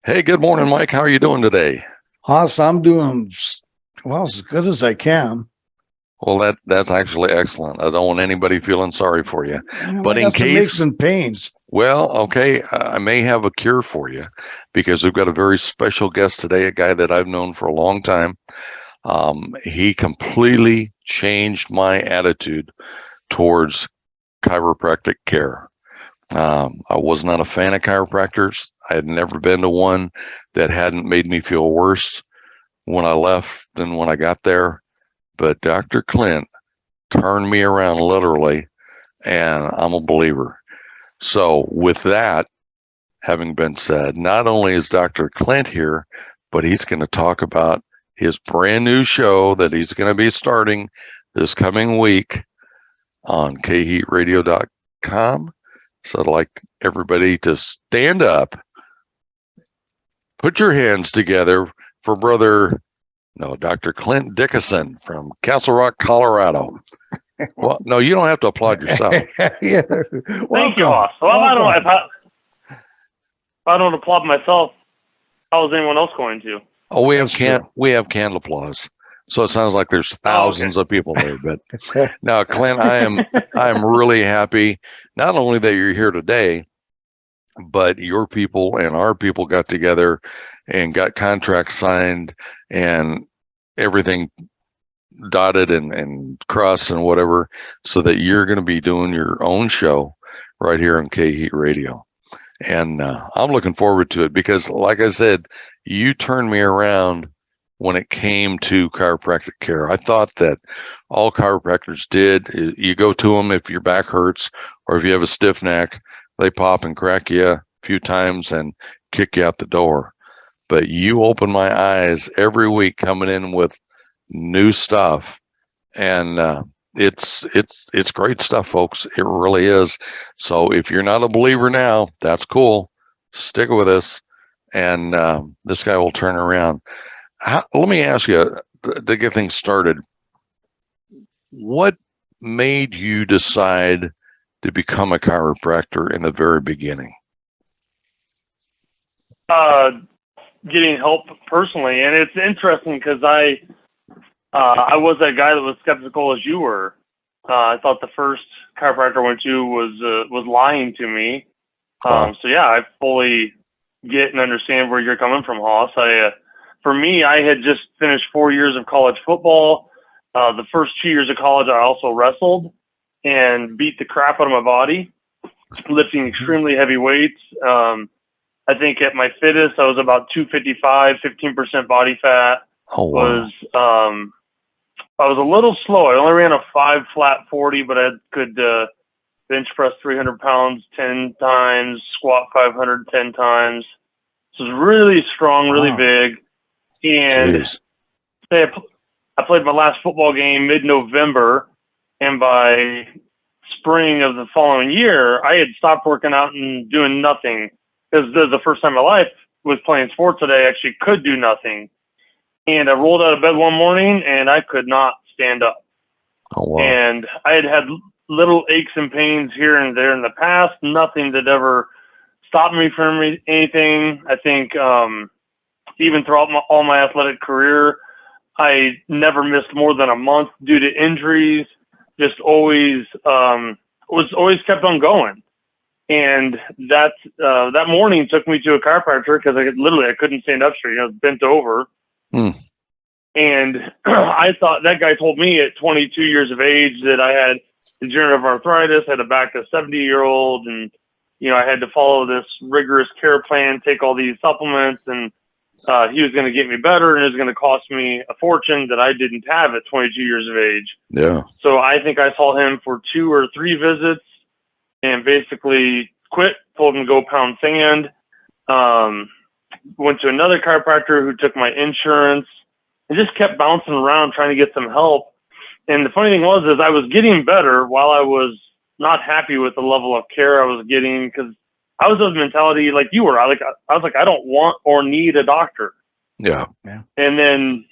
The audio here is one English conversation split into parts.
Hey, good morning, Mike. How are you doing today? Haas, I'm doing well as good as I can. Well, that's actually excellent. I don't want anybody feeling sorry for you. And But I in got some case, aches and pains. well, okay, I may have a cure for you because we've got a very special guest today, a guy that I've known for a long time. He completely changed my attitude towards chiropractic care. I was not a fan of chiropractors. I had never been to one that hadn't made me feel worse when I left than when I got there. But Dr. Clint turned me around literally, and I'm a believer. So, with that having been said, not only is Dr. Clint here, but he's going to talk about his brand new show that he's going to be starting this coming week on Kheatradio.com. So, I'd like everybody to stand up, put your hands together for brother, no, Dr. Clint Dickason from Castle Rock, Colorado. Well, no, you don't have to applaud yourself. Yeah. Thank you, Welcome. Hoss. Well, Welcome. if I don't applaud myself, how is anyone else going to? Oh, That's true. we have canned applause. So it sounds like there's Oh, okay. thousands of people there. But now, Clint, I am really happy not only that you're here today, but your people and our people got together and got contracts signed and everything dotted and crossed and whatever, so that you're going to be doing your own show right here on K Heat Radio. And I'm looking forward to it because, like I said, you turned me around when it came to chiropractic care. I thought that all chiropractors did, you go to them if your back hurts or if you have a stiff neck, they pop and crack you a few times and kick you out the door. But you open my eyes every week coming in with new stuff, and it's great stuff, folks. It really is. So if you're not a believer now, that's cool. Stick with us, and this guy will turn around. Let me ask you to get things started. What made you decide to become a chiropractor in the very beginning? Uh, Getting help personally, and it's interesting because I was that guy that was skeptical as you were. I thought the first chiropractor I went to was lying to me. Wow. So yeah, I fully get and understand where you're coming from, Hoss. For me, I had just finished 4 years of college football. The first 2 years of college, I also wrestled and beat the crap out of my body, lifting extremely heavy weights. I think at my fittest, I was about 255, 15% body fat. Oh, wow. I was a little slow. I only ran a 5 flat 40, but I could bench press 300 pounds 10 times, squat 500 10 times. So it was really strong, really Wow. big. And Jeez. say I played my last football game mid-November, and by spring of the following year, I had stopped working out and doing nothing because this is the first time in my life was playing sports that I actually could do nothing. And I rolled out of bed one morning and I could not stand up. Oh, wow. And I had little aches and pains here and there in the past, nothing that ever stopped me from anything. I think even throughout all my athletic career, I never missed more than a month due to injuries. Just always always kept on going. And that morning took me to a chiropractor because I couldn't stand up straight. I was bent over. Hmm. And I thought that guy told me at 22 years of age that I had degenerative arthritis, had a back to 70-year-old, and I had to follow this rigorous care plan, take all these supplements, and he was going to get me better, and it was going to cost me a fortune that I didn't have at 22 years of age. Yeah. So I think I saw him for 2 or 3 visits and basically quit, told him to go pound sand. Went to another chiropractor who took my insurance and just kept bouncing around trying to get some help. And the funny thing is I was getting better while I was not happy with the level of care I was getting because I was of the mentality like you were. I was like, I don't want or need a doctor. Yeah. And then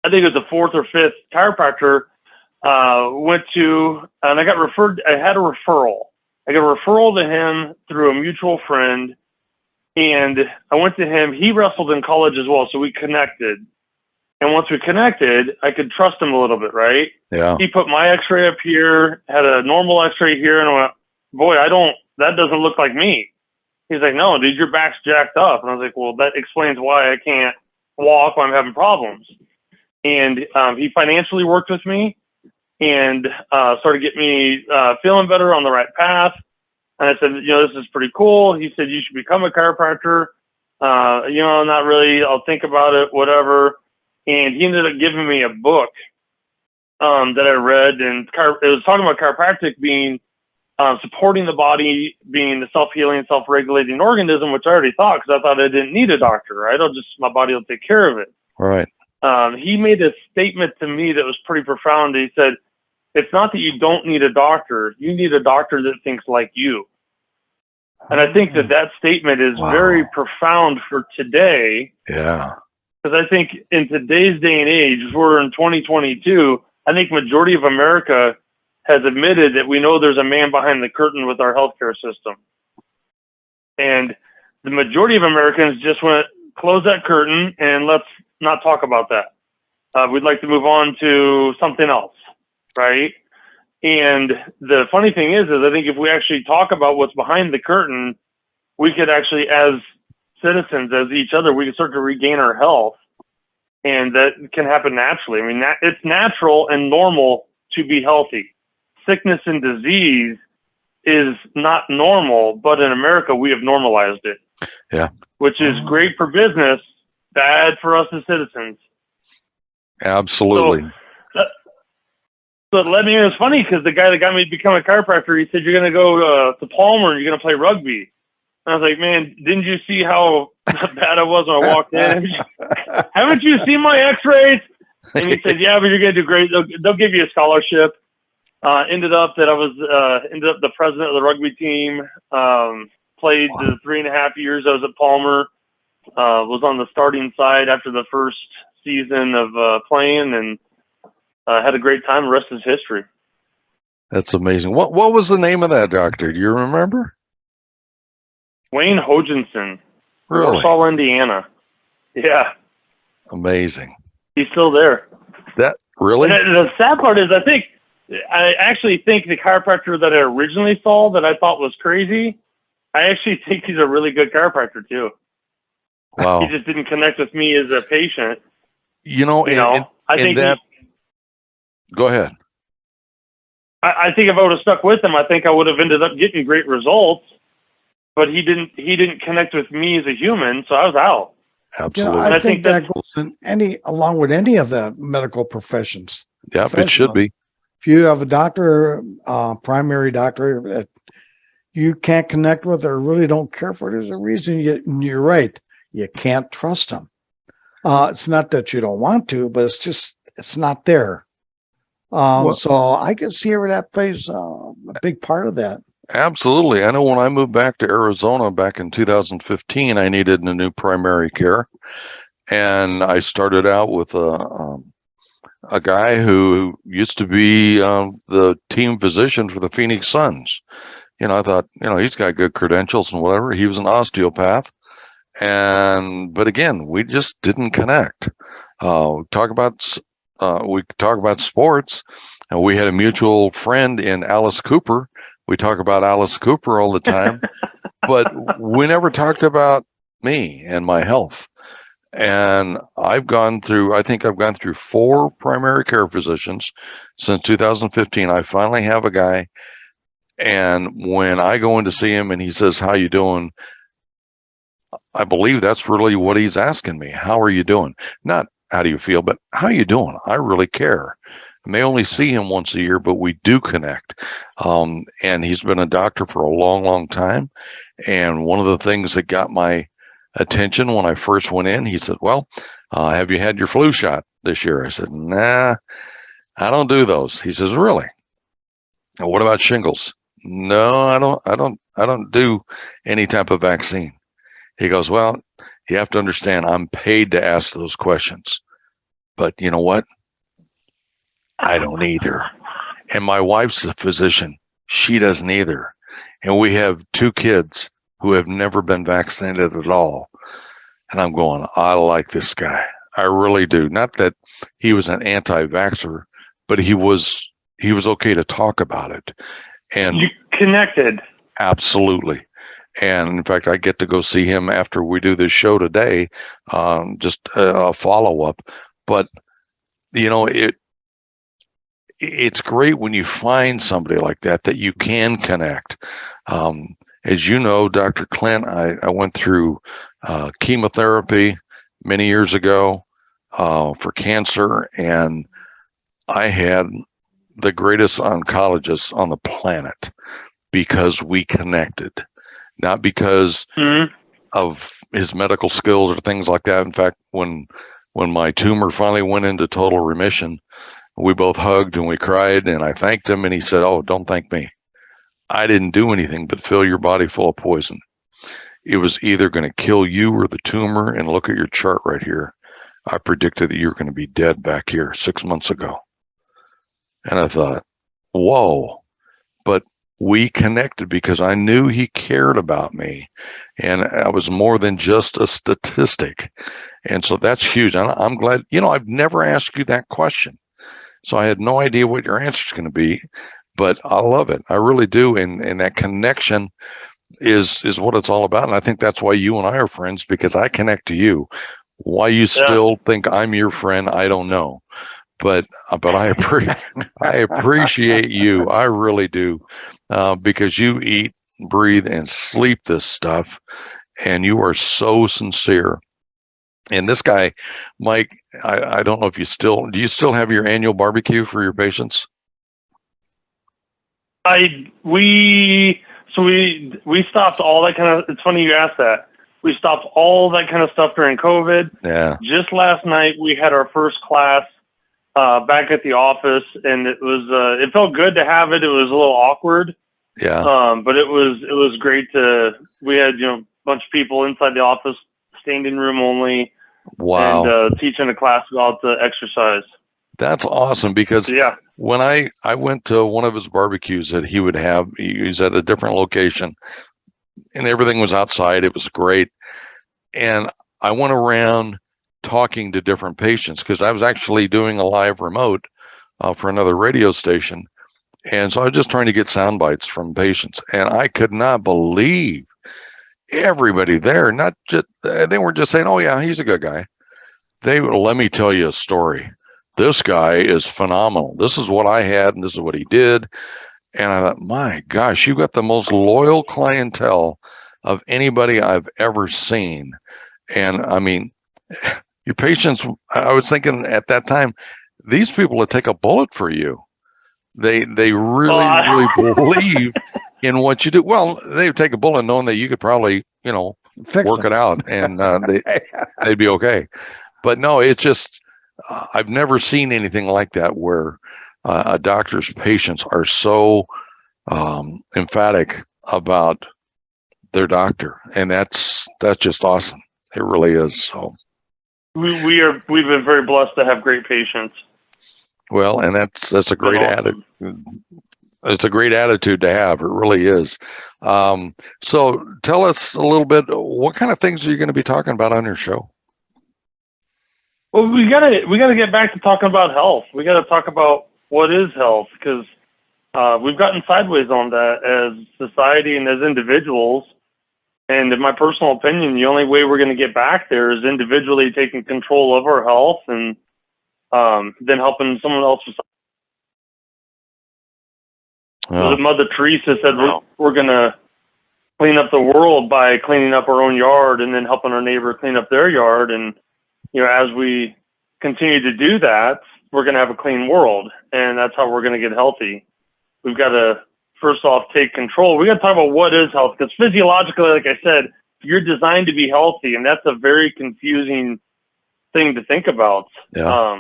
I think it was the 4th or 5th chiropractor went to, and I got referred. I had a referral. I got a referral to him through a mutual friend. And I went to him. He wrestled in college as well, so we connected. And once we connected, I could trust him a little bit, right? Yeah. He put my x-ray up here, had a normal x-ray here, and I went, boy, that doesn't look like me. He's like, no, dude, your back's jacked up. And I was like, well, that explains why I can't walk when I'm having problems. And he financially worked with me and started getting me feeling better on the right path. And I said, this is pretty cool. He said, you should become a chiropractor. Not really. I'll think about it, whatever. And he ended up giving me a book that I read. And it was talking about chiropractic being supporting the body, being the self-healing, self-regulating organism, which I already thought because I thought I didn't need a doctor, right? My body will take care of it. Right. He made a statement to me that was pretty profound. He said, it's not that you don't need a doctor. You need a doctor that thinks like you. And I think that statement is very profound for today. Yeah. Because I think in today's day and age, we're in 2022, I think majority of America has admitted that we know there's a man behind the curtain with our healthcare system. And the majority of Americans just went, close that curtain and let's not talk about that. We'd like to move on to something else, right? And the funny thing is I think if we actually talk about what's behind the curtain, we could actually, as citizens, as each other, we can start to regain our health. And that can happen naturally. I mean, it's natural and normal to be healthy. Sickness and disease is not normal, but in America, we have normalized it. Yeah. Which is great for business, bad for us as citizens. Absolutely. So it led me, it was funny because the guy that got me to become a chiropractor, he said, you're going to go to Palmer and you're going to play rugby. And I was like, man, didn't you see how bad I was when I walked in? Haven't you seen my x-rays? And he said, yeah, but you're going to do great. They'll give you a scholarship. Ended up the president of the rugby team, played the 3.5 years I was at Palmer, was on the starting side after the first season of playing, and had a great time. The rest is history. That's amazing. What was the name of that doctor? Do you remember? Wayne Hogenson, Really? Warsaw, Indiana. Yeah. Amazing. He's still there. That really? And the sad part is I actually think the chiropractor that I originally saw that I thought was crazy, I actually think he's a really good chiropractor too. Wow. He just didn't connect with me as a patient. I think that. Go ahead. I think if I would have stuck with him, I think I would have ended up getting great results. But he didn't connect with me as a human, so I was out. Absolutely. I think that goes along with any of the medical professions. Yeah, it should be. If you have a doctor, primary doctor that you can't connect with or really don't care for, there's a reason. You're right. You can't trust them. It's not that you don't want to, but it's not there. So I can see where that plays a big part of that. Absolutely. I know when I moved back to Arizona back in 2015, I needed a new primary care. And I started out with a guy who used to be the team physician for the Phoenix Suns. I thought, he's got good credentials and whatever. He was an osteopath. But again, we just didn't connect. We talk about sports, and we had a mutual friend in Alice Cooper. We talk about Alice Cooper all the time, but we never talked about me and my health. And I think I've gone through 4 primary care physicians since 2015. I finally have a guy, and when I go in to see him and he says, "How you doing?" I believe that's really what he's asking me. How are you doing? Not how do you feel, but how you doing? I really care. I may only see him once a year, but we do connect. And he's been a doctor for a long, long time. And one of the things that got my attention when I first went in, he said, well, have you had your flu shot this year? I said, nah, I don't do those. He says, really? And what about shingles? No, I don't do any type of vaccine. He goes, well, you have to understand, I'm paid to ask those questions. But you know what? I don't either. And my wife's a physician. She doesn't either. And we have 2 kids. who have never been vaccinated at all. And I'm going, I like this guy. I really do. Not that he was an anti-vaxxer, but he was okay to talk about it. And you connected. Absolutely. And in fact, I get to go see him after we do this show today, just a follow-up. But, you know, it's great when you find somebody like that you can connect. As you know, Dr. Clint, I went through chemotherapy many years ago for cancer, and I had the greatest oncologist on the planet because we connected, not because of his medical skills or things like that. In fact, when my tumor finally went into total remission, we both hugged and we cried, and I thanked him, and he said, "Oh, don't thank me. I didn't do anything but fill your body full of poison. It was either going to kill you or the tumor, and look at your chart right here. I predicted that you were going to be dead back here 6 months ago." And I thought, whoa, but we connected because I knew he cared about me, and I was more than just a statistic. And so that's huge. I'm glad, I've never asked you that question. So I had no idea what your answer is going to be, but I love it. I really do. And that connection is what it's all about. And I think that's why you and I are friends, because I connect to you. Why you still think I'm your friend, I don't know. But I appreciate you. I really do, because you eat, breathe, and sleep this stuff, and you are so sincere. And this guy, Mike, I don't know if do you still have your annual barbecue for your patients? We stopped all that kind of. It's funny you asked that. We stopped all that kind of stuff during COVID. Yeah. Just last night we had our first class back at the office, and it felt good to have it. It was a little awkward. Yeah. But it was great we had, a bunch of people inside the office, standing room only. Wow. And teaching a class about the exercise. That's awesome, because when I went to one of his barbecues that he would have, he was at a different location, and everything was outside. It was great. And I went around talking to different patients, because I was actually doing a live remote for another radio station. And so I was just trying to get sound bites from patients. And I could not believe everybody there, not just, they weren't just saying, "Oh yeah, he's a good guy." They were, "Let me tell you a story. This guy is phenomenal. This is what I had, and this is what he did." And I thought, my gosh, you've got the most loyal clientele of anybody I've ever seen. And I mean, your patients, I was thinking at that time, these people would take a bullet for you. They really believe in what you do. Well, they take a bullet knowing that you could probably, work it out, and they'd be okay. But no, it's just, I've never seen anything like that, where a doctor's patients are so emphatic about their doctor, and that's just awesome. It really is. So we've been very blessed to have great patients. Well, and that's a great attitude. It's a great attitude to have. It really is. So tell us a little bit, what kind of things are you going to be talking about on your show? Well, we gotta get back to talking about health. We gotta talk about what is health, because we've gotten sideways on that as society and as individuals. And in my personal opinion, the only way we're going to get back there is individually taking control of our health, and then helping someone else. Mother Teresa said we're going to clean up the world by cleaning up our own yard, and then helping our neighbor clean up their yard. And as we continue to do that, we're going to have a clean world, and that's how we're going to get healthy. We've got to first off take control. We got to talk about what is health, because physiologically, like I said, you're designed to be healthy, and that's a very confusing thing to think about. Yeah.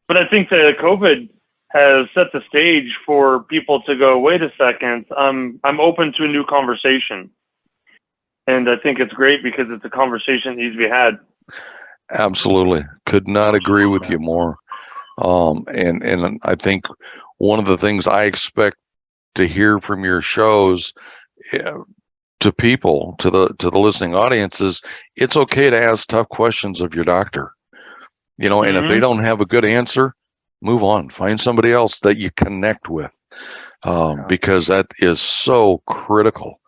But I think that COVID has set the stage for people to go, wait a second, I'm open to a new conversation. And I think it's great, because it's a conversation that needs to be had. Absolutely. Could not agree with you more. And I think one of the things I expect to hear from your shows to people, to the listening audience, is it's okay to ask tough questions of your doctor. And if they don't have a good answer, move on. Find somebody else that you connect with, because that is so critical.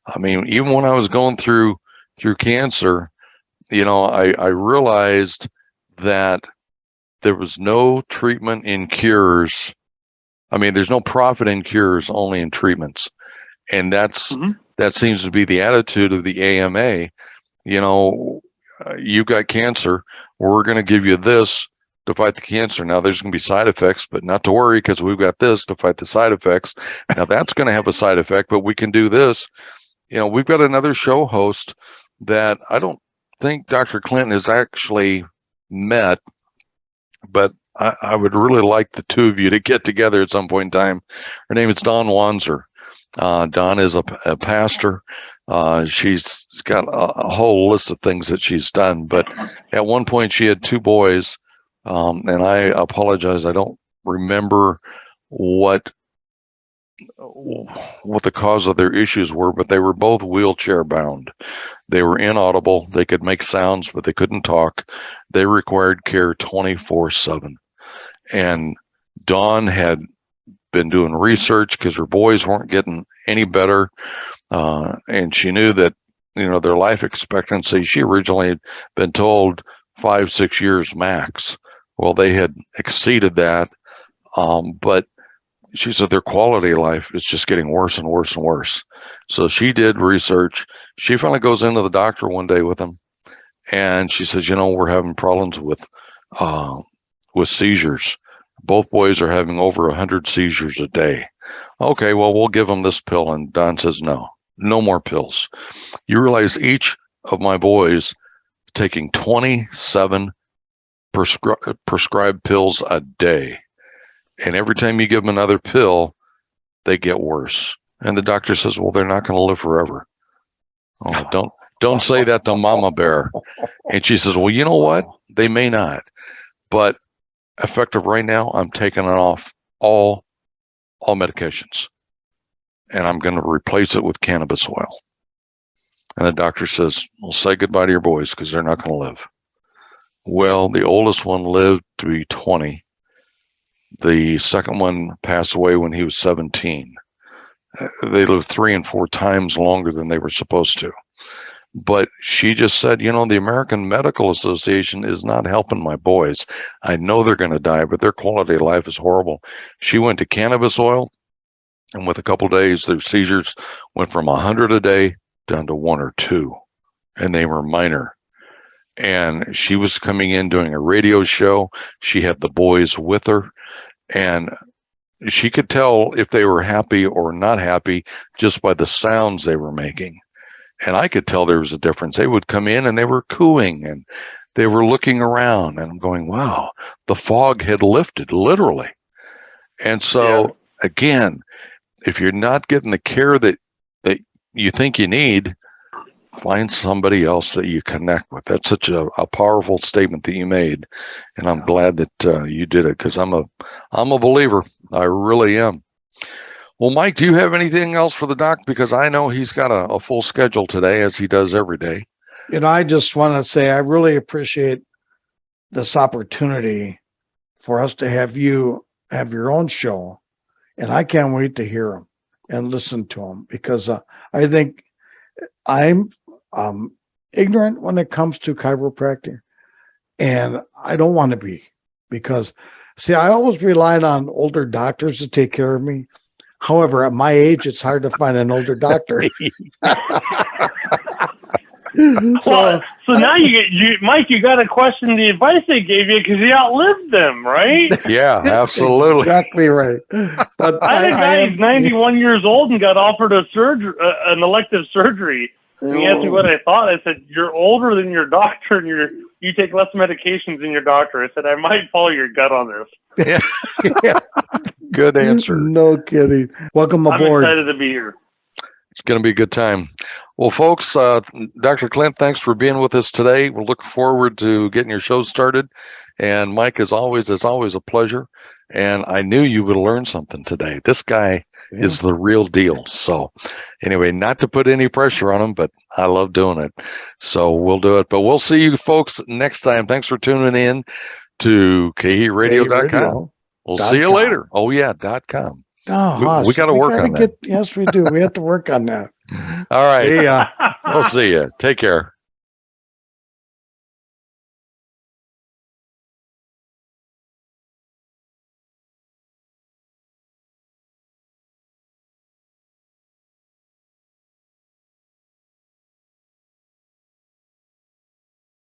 I mean, even when I was going through cancer, I realized that there was no treatment in cures. I mean, there's no profit in cures, only in treatments. And that seems to be the attitude of the AMA. You've got cancer. We're going to give you this to fight the cancer. Now, there's going to be side effects, but not to worry, because we've got this to fight the side effects. Now, that's going to have a side effect, but we can do this. We've got another show host that I don't think Dr. Clint has actually met, but I would really like the two of you to get together at some point in time. Her name is Dawn Wanzer. Dawn is a pastor. She's got a whole list of things that she's done, but at one point she had two boys, and I apologize, I don't remember what the cause of their issues were, but they were both wheelchair bound. They were inaudible. They could make sounds, but they couldn't talk. They required care 24/7. And Dawn had been doing research because her boys weren't getting any better. And she knew that, their life expectancy, she originally had been told 5-6 years max. Well, they had exceeded that. But she said their quality of life is just getting worse and worse and worse. So she did research. She finally goes into the doctor one day with them, and she says, we're having problems with seizures. Both boys are having over 100 seizures a day. Okay, well, we'll give them this pill. And Don says, no more pills. You realize each of my boys taking 27 prescribed pills a day. And every time you give them another pill, they get worse. And the doctor says, well, they're not going to live forever. Oh, don't say that to Mama Bear. And she says, well, you know what? They may not. But effective right now, I'm taking it off all medications. And I'm going to replace it with cannabis oil. And the doctor says, well, say goodbye to your boys, because they're not going to live. Well, the oldest one lived to be 20. The second one passed away when he was 17. They lived 3 and 4 times longer than they were supposed to. But she just said, the American Medical Association is not helping my boys. I know they're going to die, but their quality of life is horrible. She went to cannabis oil, and with a couple of days, their seizures went from 100 a day down to 1 or 2, and they were minor. And she was coming in doing a radio show. She had the boys with her, and she could tell if they were happy or not happy just by the sounds they were making. And I could tell there was a difference. They would come in and they were cooing and they were looking around, and I'm going, wow, the fog had lifted, literally. And so, again, if you're not getting the care that you think you need, find somebody else that you connect with. That's such a powerful statement that you made, and I'm glad that you did it, because I'm a believer. I really am. Well, Mike, do you have anything else for the doc? Because I know he's got a full schedule today, as he does every day. I just want to say I really appreciate this opportunity for us to have you have your own show, and I can't wait to hear them and listen to them, because I think I'm ignorant when it comes to chiropractic, and I don't want to be, because, see, I always relied on older doctors to take care of me. However, at my age, it's hard to find an older doctor. So now Mike, you got to question the advice they gave you, because you outlived them, right? Yeah, absolutely. Exactly right. But I had a guy who's 91 years old and got offered an elective surgery. And he asked me what I thought. I said, you're older than your doctor, and you take less medications than your doctor. I said, I might follow your gut on this. Yeah. Good answer. No kidding. Welcome aboard. I'm excited to be here. It's going to be a good time. Well, folks, Dr. Clint, thanks for being with us today. We're looking forward to getting your show started. And Mike, as always, it's always a pleasure. and I knew you would learn something today. This guy is the real deal. So anyway, not to put any pressure on him, but I love doing it. So we'll do it. But we'll see you folks next time. Thanks for tuning in to Kheatradio.com. We'll see you later. Oh, yeah, .com. Oh, we got to work on that. Yes, we do. We have to work on that. All right. See ya. We'll see you. Take care.